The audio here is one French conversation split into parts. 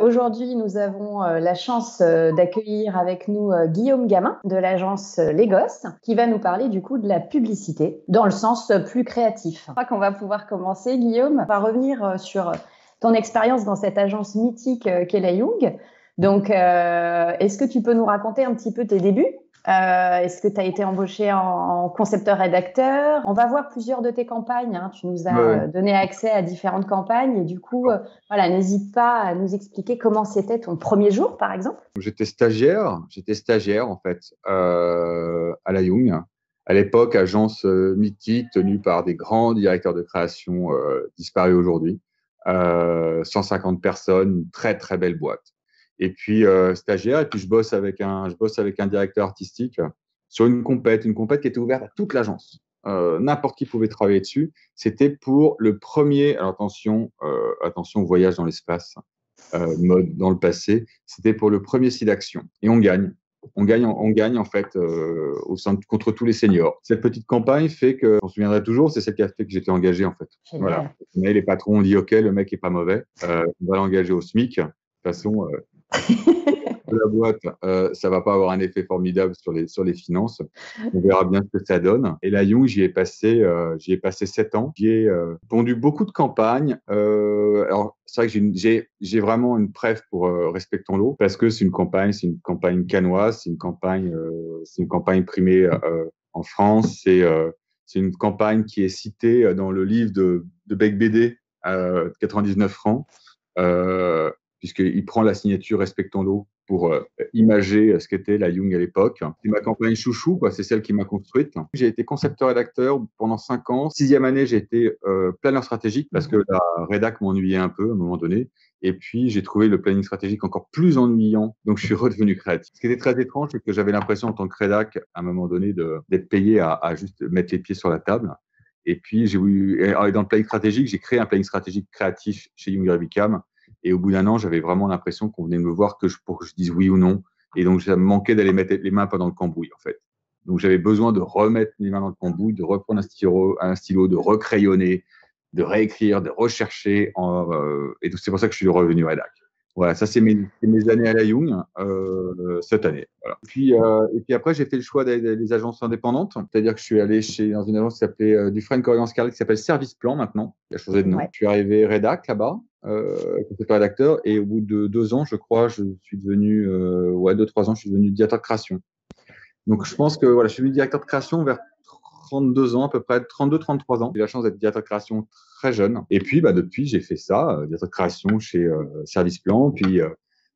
Aujourd'hui, nous avons la chance d'accueillir avec nous Guillaume Gamin de l'agence Legos qui va nous parler du coup de la publicité dans le sens plus créatif. Je crois qu'on va pouvoir commencer, Guillaume. On va revenir sur ton expérience dans cette agence mythique qu'est la Young. Donc, est-ce que tu peux nous raconter un petit peu tes débuts? Est-ce que tu as été embauché en concepteur-rédacteur? On va voir plusieurs de tes campagnes, hein. Tu nous as donné accès à différentes campagnes et du coup, voilà, n'hésite pas à nous expliquer comment c'était ton premier jour, par exemple. J'étais stagiaire en fait à la Young. À l'époque, agence mythique tenue par des grands directeurs de création disparus aujourd'hui. 150 personnes, une très très belle boîte. Et puis stagiaire, et puis je bosse avec un directeur artistique sur une compète qui était ouverte à toute l'agence. N'importe qui pouvait travailler dessus. C'était pour le premier, alors attention, voyage dans l'espace, mode dans le passé. C'était pour le premier site d'action. Et on gagne. On gagne en fait contre tous les seniors. Cette petite campagne fait que, on se souviendrait toujours, c'est celle qui a fait que j'étais engagé en fait. Génial. Voilà. Mais les patrons ont dit OK, le mec est pas mauvais, on va l'engager au SMIC. De toute façon, de la boîte, ça va pas avoir un effet formidable sur les finances. On verra bien ce que ça donne. Et la Young, j'y ai passé 7 ans. J'y ai pondu beaucoup de campagnes. Alors, c'est vrai que j'ai vraiment une préf pour Respectons l'eau parce que c'est une campagne canoise, c'est une campagne primée en France. C'est une campagne qui est citée dans le livre de Bec BD 99 francs. Puisqu'il prend la signature Respectons l'eau pour imager ce qu'était la Young à l'époque. C'est ma campagne chouchou, quoi. C'est celle qui m'a construite. J'ai été concepteur-rédacteur pendant 5 ans. 6e année, j'ai été planeur stratégique parce que la rédac m'ennuyait un peu à un moment donné. Et puis, j'ai trouvé le planning stratégique encore plus ennuyant. Donc, je suis redevenu créatif. Ce qui était très étrange, c'est que j'avais l'impression en tant que rédac, à un moment donné, d'être payé à juste mettre les pieds sur la table. Et puis, dans le planning stratégique, j'ai créé un planning stratégique créatif chez Young Revicam. Et au bout d'un an, j'avais vraiment l'impression qu'on venait me voir pour que je dise oui ou non. Et donc, ça me manquait d'aller mettre les mains pas dans le cambouis, en fait. Donc, j'avais besoin de remettre les mains dans le cambouis, de reprendre un stylo, de recrayonner, de réécrire, de rechercher. Et c'est pour ça que je suis revenu à rédac. Voilà, ça, c'est mes années à la Young, cette année. Voilà. Et puis après, j'ai fait le choix des agences indépendantes. C'est-à-dire que je suis allé dans une agence qui s'appelait Dufresne Corrigan Scarlett, qui s'appelle Service Plan maintenant. Il a changé de nom. Ouais. Je suis arrivé rédac là-bas. Rédacteur, et au bout de 2 ans, je crois, je suis devenu 2-3 ans, je suis devenu directeur de création. Donc je pense que voilà, je suis devenu directeur de création vers 32 ans à peu près, 32-33 ans. J'ai eu la chance d'être directeur de création très jeune. Et puis depuis, j'ai fait ça, directeur de création chez Service Plan,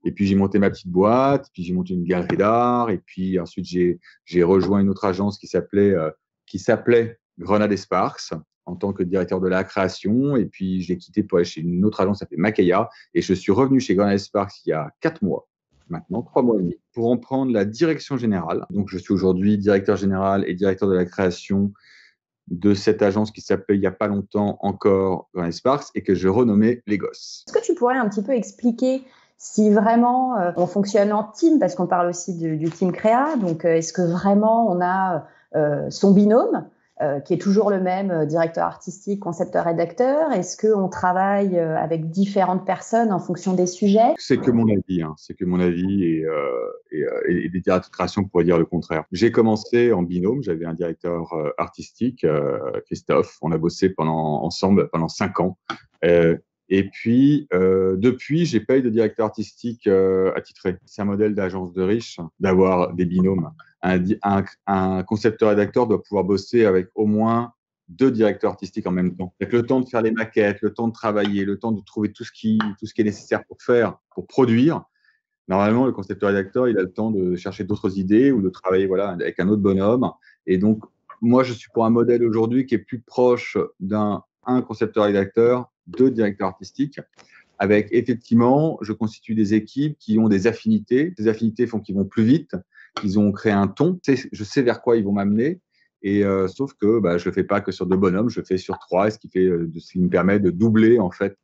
et puis j'ai monté ma petite boîte, puis j'ai monté une galerie d'art, et puis ensuite j'ai rejoint une autre agence qui s'appelait Grenade & Sparks, en tant que directeur de la création, et puis je l'ai quitté pour aller chez une autre agence qui s'appelait Makeya, et je suis revenu chez Grenade & Sparks il y a 4 mois, maintenant 3 mois et demi, pour en prendre la direction générale. Donc je suis aujourd'hui directeur général et directeur de la création de cette agence qui s'appelait il n'y a pas longtemps encore Grenade & Sparks, et que je renommais Legos. Est-ce que tu pourrais un petit peu expliquer si vraiment on fonctionne en team, parce qu'on parle aussi du team créa, donc est-ce que vraiment on a son binôme qui est toujours le même, directeur artistique, concepteur, rédacteur? Est-ce qu'on travaille avec différentes personnes en fonction des sujets? C'est que mon avis, hein. C'est que mon avis, et des directeurs de création pourraient dire le contraire. J'ai commencé en binôme, j'avais un directeur artistique, Christophe, on a bossé ensemble pendant 5 ans. Et puis, depuis, j'ai pas eu de directeur artistique attitré. C'est un modèle d'agence de riches d'avoir des binômes. Un concepteur-rédacteur doit pouvoir bosser avec au moins 2 directeurs artistiques en même temps. Avec le temps de faire les maquettes, le temps de travailler, le temps de trouver tout ce qui est nécessaire pour produire. Normalement, le concepteur-rédacteur, il a le temps de chercher d'autres idées ou de travailler avec un autre bonhomme. Et donc, moi, je suis pour un modèle aujourd'hui qui est plus proche d'un concepteur-rédacteur, 2 directeurs artistiques, avec effectivement, je constitue des équipes qui ont des affinités. Ces affinités font qu'ils vont plus vite, qu'ils ont créé un ton. Je sais vers quoi ils vont m'amener. Et sauf que je le fais pas que sur 2 bonhommes, je le fais sur 3, ce qui me permet de doubler en fait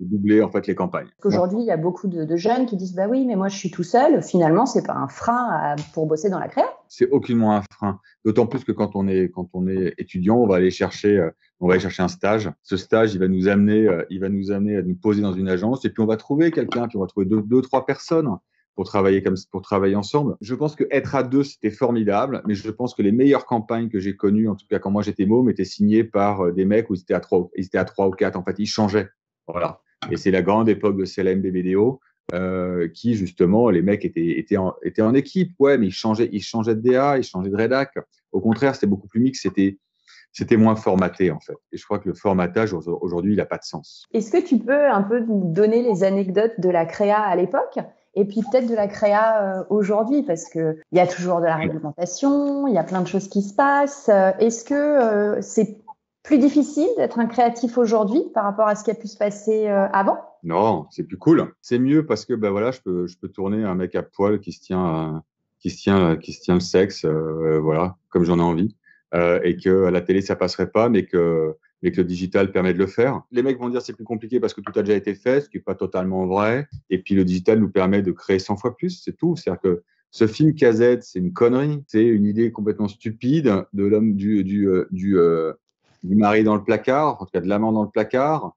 les campagnes. Aujourd'hui, il y a beaucoup de jeunes qui disent bah oui, mais moi je suis tout seul. Finalement, c'est pas un frein pour bosser dans la créa. c'est aucunement un frein. D'autant plus que quand on est étudiant, on va aller chercher un stage. Ce stage, il va nous amener à nous poser dans une agence et puis on va trouver quelqu'un, puis on va trouver deux, trois personnes pour travailler ensemble. Je pense que être à deux, c'était formidable, mais je pense que les meilleures campagnes que j'ai connues, en tout cas quand moi j'étais môme, étaient signées par des mecs où ils étaient à trois ou quatre. En fait, ils changeaient. Voilà. Et c'est la grande époque de CLM, BBDO, qui justement, les mecs étaient en équipe, ouais, mais ils changeaient de DA, ils changeaient de rédac. Au contraire, c'était beaucoup plus mix, c'était moins formaté en fait. Et je crois que le formatage aujourd'hui, il n'a pas de sens. Est-ce que tu peux un peu nous donner les anecdotes de la créa à l'époque et puis peut-être de la créa aujourd'hui, parce que il y a toujours de la réglementation, il y a plein de choses qui se passent. Est-ce que c'est plus difficile d'être un créatif aujourd'hui par rapport à ce qui a pu se passer avant? Non, c'est plus cool. C'est mieux parce que ben voilà, je peux tourner un mec à poil qui se tient le sexe, voilà, comme j'en ai envie, et que à la télé ça passerait pas, mais que le digital permet de le faire. Les mecs vont dire c'est plus compliqué parce que tout a déjà été fait, ce qui est pas totalement vrai. Et puis le digital nous permet de créer 100 fois plus, c'est tout. C'est-à-dire que ce film KZ, c'est une connerie, c'est une idée complètement stupide de l'homme du mari dans le placard, en tout cas de l'amant dans le placard.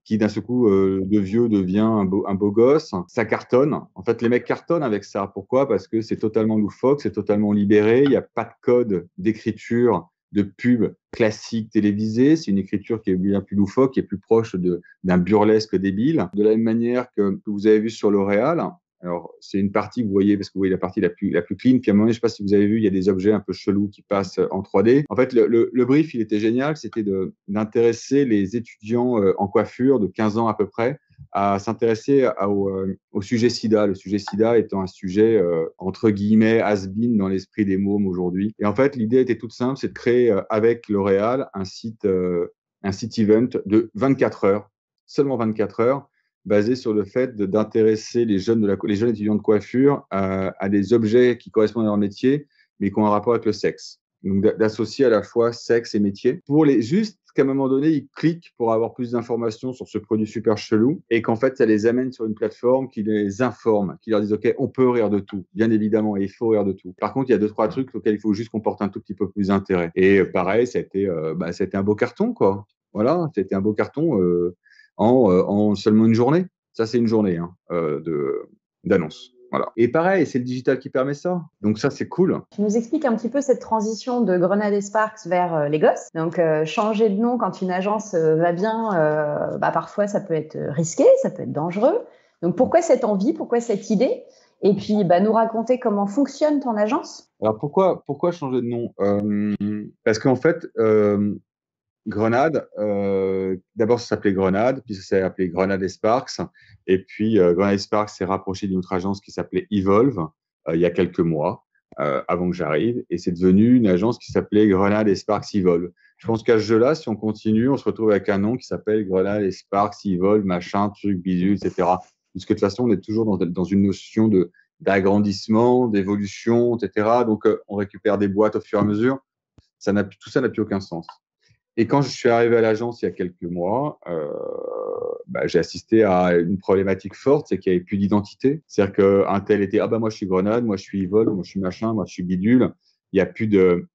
Qui d'un seul coup de vieux devient un beau gosse, ça cartonne. En fait, les mecs cartonnent avec ça. Pourquoi? Parce que c'est totalement loufoque, c'est totalement libéré. Il n'y a pas de code d'écriture de pub classique télévisée. C'est une écriture qui est bien plus loufoque, qui est plus proche d'un burlesque débile. De la même manière que vous avez vu sur L'Oréal. Alors, c'est une partie que vous voyez, parce que vous voyez la partie la plus clean. Puis à un moment donné, je ne sais pas si vous avez vu, il y a des objets un peu chelous qui passent en 3D. En fait, le brief, il était génial. C'était d'intéresser les étudiants en coiffure de 15 ans à peu près à s'intéresser au sujet SIDA. Le sujet SIDA étant un sujet, entre guillemets, has-been dans l'esprit des mômes aujourd'hui. Et en fait, l'idée était toute simple, c'est de créer avec L'Oréal un site event de 24 heures, seulement 24 heures, basé sur le fait d'intéresser les jeunes étudiants de coiffure à des objets qui correspondent à leur métier, mais qui ont un rapport avec le sexe. Donc d'associer à la fois sexe et métier, juste qu'à un moment donné, ils cliquent pour avoir plus d'informations sur ce produit super chelou, et qu'en fait, ça les amène sur une plateforme qui les informe, qui leur dit, OK, on peut rire de tout, bien évidemment, et il faut rire de tout. Par contre, il y a 2-3 trucs auxquels il faut juste qu'on porte un tout petit peu plus d'intérêt. Et pareil, ça a été un beau carton, quoi. Voilà, c'était un beau carton en seulement une journée. Ça, c'est une journée d'annonce. Voilà. Et pareil, c'est le digital qui permet ça. Donc ça, c'est cool. Tu nous expliques un petit peu cette transition de Grenade et Sparks vers les gosses. Donc changer de nom quand une agence va bien, parfois ça peut être risqué, ça peut être dangereux. Donc pourquoi cette envie, pourquoi cette idée? Et puis nous raconter comment fonctionne ton agence. Alors pourquoi changer de nom? Parce qu'en fait, Grenade, d'abord ça s'appelait Grenade, puis ça s'est appelé Grenade et Sparks, et puis Grenade et Sparks s'est rapproché d'une autre agence qui s'appelait Evolve il y a quelques mois, avant que j'arrive, et c'est devenu une agence qui s'appelait Grenade et Sparks Evolve. Je pense qu'à ce jeu-là, si on continue, on se retrouve avec un nom qui s'appelle Grenade et Sparks Evolve, machin, truc, bidule, etc. Puisque de toute façon, on est toujours dans une notion d'agrandissement, d'évolution, etc. Donc, on récupère des boîtes au fur et à mesure. Tout ça n'a plus aucun sens. Et quand je suis arrivé à l'agence il y a quelques mois, j'ai assisté à une problématique forte, c'est qu'il n'y avait plus d'identité. C'est-à-dire qu'un tel était, moi je suis Grenade, moi je suis Evol, moi je suis machin, moi je suis bidule. Il n'y a plus de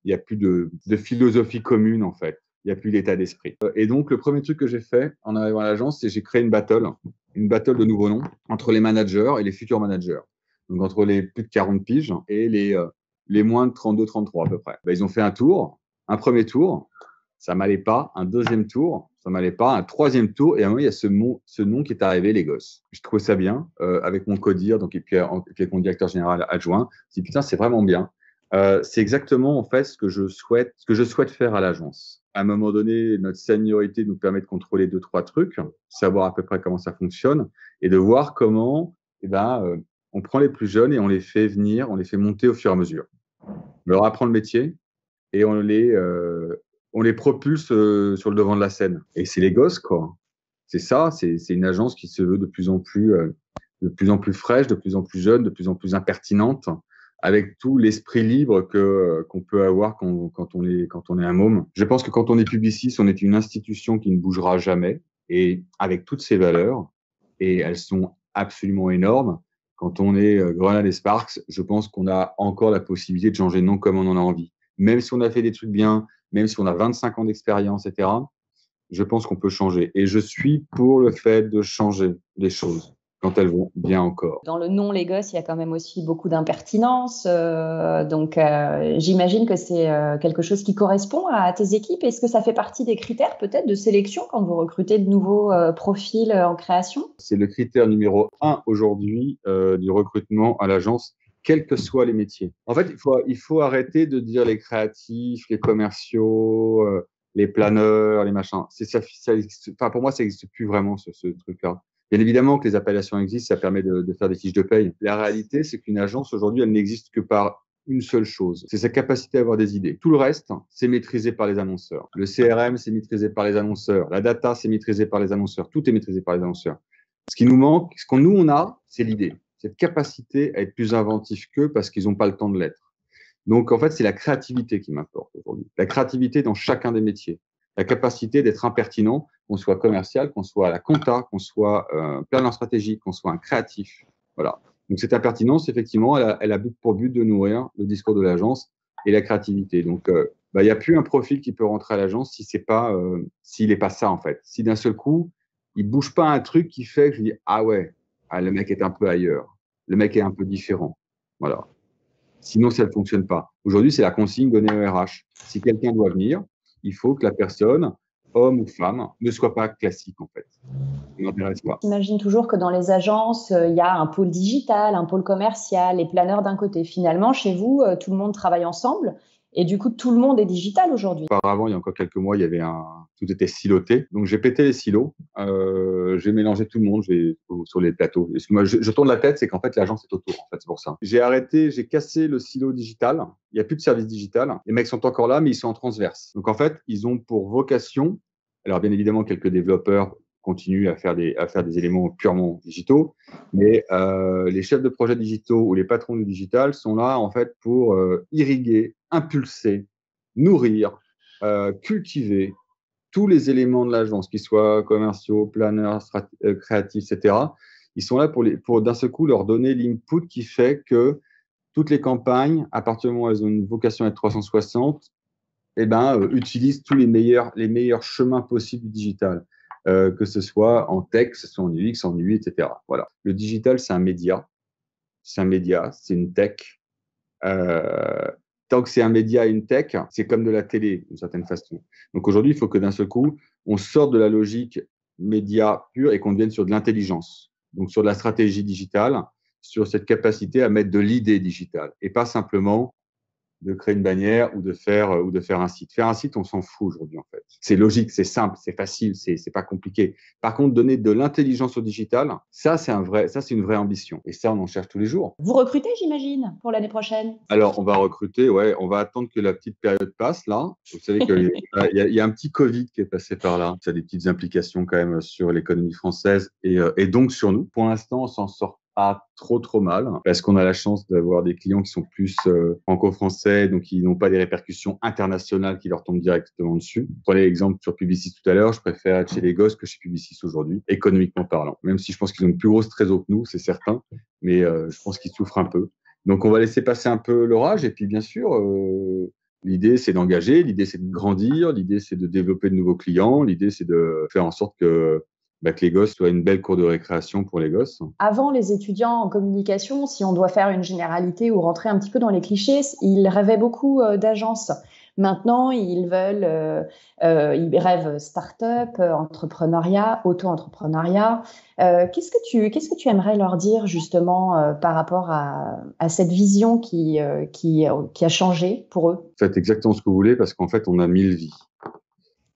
philosophie commune, en fait. Il n'y a plus d'état d'esprit. Et donc, le premier truc que j'ai fait en arrivant à l'agence, c'est que j'ai créé une battle de nouveaux noms entre les managers et les futurs managers. Donc, entre les plus de 40 piges et les moins de 32, 33 à peu près. Ils ont fait un premier tour. Ça m'allait pas. Un deuxième tour, ça m'allait pas. Un troisième tour, et à un moment, il y a ce nom qui est arrivé, les gosses. Je trouvais ça bien, avec mon codir, donc, et puis avec mon directeur général adjoint. Je dis, putain, c'est vraiment bien. C'est exactement, en fait, ce que je souhaite faire à l'agence. À un moment donné, notre seniorité nous permet de contrôler 2-3 trucs, savoir à peu près comment ça fonctionne, et de voir comment, on prend les plus jeunes et on les fait venir, on les fait monter au fur et à mesure. On leur apprend le métier, et on les propulse sur le devant de la scène. Et c'est les gosses, quoi. C'est ça, c'est une agence qui se veut de plus en plus fraîche, de plus en plus jeune, de plus en plus impertinente, avec tout l'esprit libre qu'on peut avoir quand on est un môme. Je pense que quand on est Publicis, on est une institution qui ne bougera jamais, et avec toutes ses valeurs, et elles sont absolument énormes. Quand on est Grenade et Sparks, je pense qu'on a encore la possibilité de changer de nom comme on en a envie. Même si on a fait des trucs bien, même si on a 25 ans d'expérience, etc., je pense qu'on peut changer. Et je suis pour le fait de changer les choses quand elles vont bien encore. Dans le nom Les Gosses, il y a quand même aussi beaucoup d'impertinence. Donc, j'imagine que c'est quelque chose qui correspond à tes équipes. Est-ce que ça fait partie des critères peut-être de sélection quand vous recrutez de nouveaux profils en création? C'est le critère numéro 1 aujourd'hui du recrutement à l'agence, quels que soient les métiers. En fait, il faut arrêter de dire les créatifs, les commerciaux, les planeurs, les machins. Enfin, pour moi, ça n'existe plus vraiment, ce truc-là. Bien évidemment que les appellations existent, ça permet de faire des fiches de paye. La réalité, c'est qu'une agence, aujourd'hui, elle n'existe que par une seule chose, c'est sa capacité à avoir des idées. Tout le reste, c'est maîtrisé par les annonceurs. Le CRM, c'est maîtrisé par les annonceurs. La data, c'est maîtrisé par les annonceurs. Tout est maîtrisé par les annonceurs. Ce qui nous manque, ce qu'on nous on a, c'est l'idée, cette capacité à être plus inventif qu'eux parce qu'ils n'ont pas le temps de l'être. Donc en fait, c'est la créativité qui m'importe aujourd'hui. La créativité dans chacun des métiers, la capacité d'être impertinent, qu'on soit commercial, qu'on soit à la compta, qu'on soit planeur stratégique, qu'on soit un créatif. Voilà. Donc cette impertinence, effectivement, elle a pour but de nourrir le discours de l'agence et la créativité. Donc il n'y a plus un profil qui peut rentrer à l'agence si c'est pas, s'il n'est pas ça en fait. Si d'un seul coup il bouge pas un truc qui fait que je dis ah ouais, ah, le mec est un peu ailleurs, le mec est un peu différent. Voilà. Sinon, ça ne fonctionne pas. Aujourd'hui, c'est la consigne donnée au RH. Si quelqu'un doit venir, il faut que la personne, homme ou femme, ne soit pas classique en fait. Ça ne m'intéresse pas. J'imagine toujours que dans les agences, il y a un pôle digital, un pôle commercial, les planeurs d'un côté. Finalement, chez vous, tout le monde travaille ensemble et du coup, tout le monde est digital aujourd'hui. Auparavant, il y a encore quelques mois, tout était siloté. Donc, j'ai pété les silos. J'ai mélangé tout le monde sur les plateaux. Excuse-moi, je tourne la tête, c'est qu'en fait, l'agence est autour. En fait, c'est pour ça. J'ai cassé le silo digital. Il n'y a plus de service digital. Les mecs sont encore là, mais ils sont en transverse. Donc, en fait, ils ont pour vocation, alors bien évidemment, quelques développeurs continuent à faire des éléments purement digitaux, mais les chefs de projet digitaux ou les patrons du digital sont là, en fait, pour irriguer, impulser, nourrir, cultiver tous les éléments de l'agence, qu'ils soient commerciaux, planeurs, créatifs, etc. Ils sont là pour d'un seul coup leur donner l'input qui fait que toutes les campagnes, à partir du moment où elles ont une vocation à être 360, utilisent tous les meilleurs chemins possibles du digital, que ce soit en tech, que ce soit en UX, en UI, etc. Voilà. Le digital, c'est un média, c'est une tech. Euh, Tant que c'est un média et une tech, c'est comme de la télé, d'une certaine façon. Donc aujourd'hui, il faut que d'un seul coup, on sorte de la logique média pure et qu'on devienne sur de l'intelligence. Donc sur de la stratégie digitale, sur cette capacité à mettre de l'idée digitale et pas simplement de créer une bannière ou de faire un site. Faire un site, on s'en fout aujourd'hui en fait. C'est logique, c'est simple, c'est facile, c'est pas compliqué. Par contre, donner de l'intelligence au digital, ça c'est une vraie ambition. Et ça, on en cherche tous les jours. Vous recrutez, j'imagine, pour l'année prochaine? Alors, on va recruter, ouais, on va attendre que la petite période passe là. Vous savez qu'il y a un petit Covid qui est passé par là. Ça a des petites implications quand même sur l'économie française et donc sur nous. Pour l'instant, on s'en sort pas trop mal parce qu'on a la chance d'avoir des clients qui sont plus franco-français, donc ils n'ont pas des répercussions internationales qui leur tombent directement dessus. Prenez l'exemple sur Publicis tout à l'heure, je préfère être chez les Gosses que chez Publicis aujourd'hui, économiquement parlant. Même si je pense qu'ils ont une plus grosse trésor que nous, c'est certain, mais je pense qu'ils souffrent un peu. Donc, on va laisser passer un peu l'orage. Et puis, bien sûr, l'idée, c'est d'engager, l'idée, c'est de grandir, l'idée, c'est de développer de nouveaux clients, l'idée, c'est de faire en sorte que les Gosses soient une belle cour de récréation pour les gosses. Avant, les étudiants en communication, si on doit faire une généralité ou rentrer un petit peu dans les clichés, ils rêvaient beaucoup d'agences. Maintenant, ils rêvent start-up, entrepreneuriat, auto-entrepreneuriat. Qu'est-ce que tu aimerais leur dire justement par rapport à cette vision qui a changé pour eux? Faites exactement ce que vous voulez parce qu'en fait, on a 1000 vies.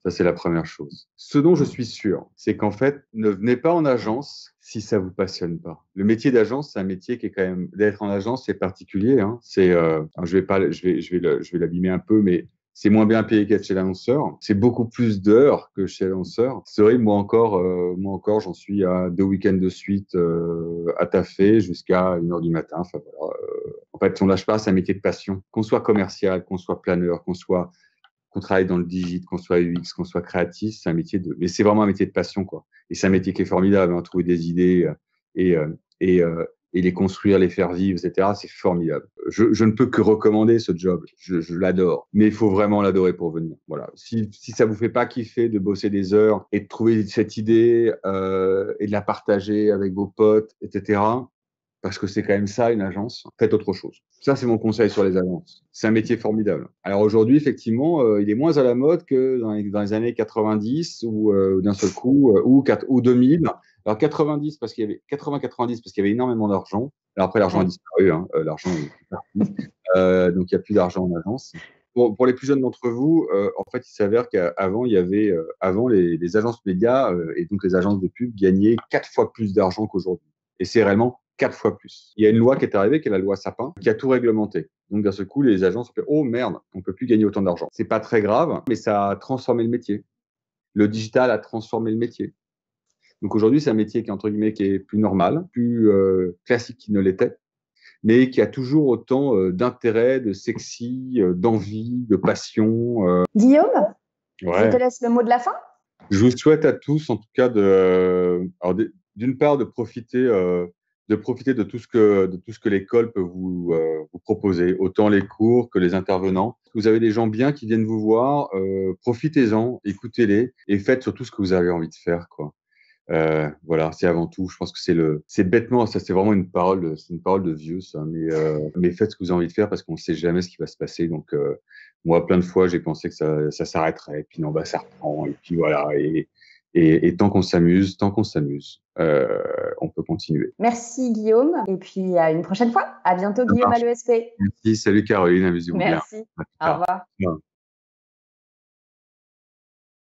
Ça, c'est la première chose. Ce dont je suis sûr, c'est qu'en fait, ne venez pas en agence si ça vous passionne pas. Le métier d'agence, c'est un métier qui est quand même, d'être en agence, c'est particulier, hein. Je vais l'abîmer un peu, mais c'est moins bien payé qu'être chez l'annonceur. C'est beaucoup plus d'heures que chez l'annonceur. C'est vrai, moi encore, j'en suis à 2 week-ends de suite, à taffer jusqu'à 1h du matin. Enfin, voilà. En fait, on lâche pas, c'est un métier de passion. Qu'on soit commercial, qu'on soit planeur, qu'on travaille dans le digit, qu'on soit UX, qu'on soit créatif, mais c'est vraiment un métier de passion, quoi. Et c'est un métier qui est formidable, hein, trouver des idées et et les construire, les faire vivre, etc. C'est formidable. Je ne peux que recommander ce job. Je l'adore. Mais il faut vraiment l'adorer pour venir. Voilà. Si ça vous fait pas kiffer de bosser des heures et de trouver cette idée et de la partager avec vos potes, etc., parce que c'est quand même ça, une agence, faites autre chose. Ça, c'est mon conseil sur les agences. C'est un métier formidable. Alors aujourd'hui, effectivement, il est moins à la mode que dans les années 90 ou d'un seul coup, ou 2000. Alors 90 parce qu'il y avait 80-90 parce qu'il y avait énormément d'argent. Alors après, l'argent a disparu, hein. L'argent est parti. Donc il n'y a plus d'argent en agence. Pour les plus jeunes d'entre vous, en fait, il s'avère qu'avant, il y avait, avant les agences médias et donc les agences de pub gagnaient 4 fois plus d'argent qu'aujourd'hui. Et c'est réellement 4 fois plus. Il y a une loi qui est arrivée, qui est la loi Sapin, qui a tout réglementé. Donc, d'un seul coup, les agences ont fait « Oh merde, on peut plus gagner autant d'argent ». C'est pas très grave, mais ça a transformé le métier. Le digital a transformé le métier. Donc, aujourd'hui, c'est un métier qui, entre guillemets, qui est plus normal, plus classique qu'il ne l'était, mais qui a toujours autant d'intérêt, de sexy, d'envie, de passion. Guillaume, Ouais. Je te laisse le mot de la fin. Je vous souhaite à tous, en tout cas, d'une part, de profiter de tout ce que l'école peut vous proposer, autant les cours que les intervenants. Vous avez des gens bien qui viennent vous voir, profitez-en, écoutez-les et faites surtout ce que vous avez envie de faire, quoi. Voilà, c'est avant tout. Je pense que c'est bêtement, ça, c'est vraiment c'est une parole de vieux, ça. Mais faites ce que vous avez envie de faire parce qu'on ne sait jamais ce qui va se passer. Donc, moi, plein de fois, j'ai pensé que ça s'arrêterait. Et puis non, bah, ça reprend. Et puis voilà. Et tant qu'on s'amuse, on peut continuer. Merci Guillaume. Et puis à une prochaine fois. À bientôt Guillaume à l'ESP. Merci. Salut Caroline. Amusez-vous bien. Merci. Au revoir.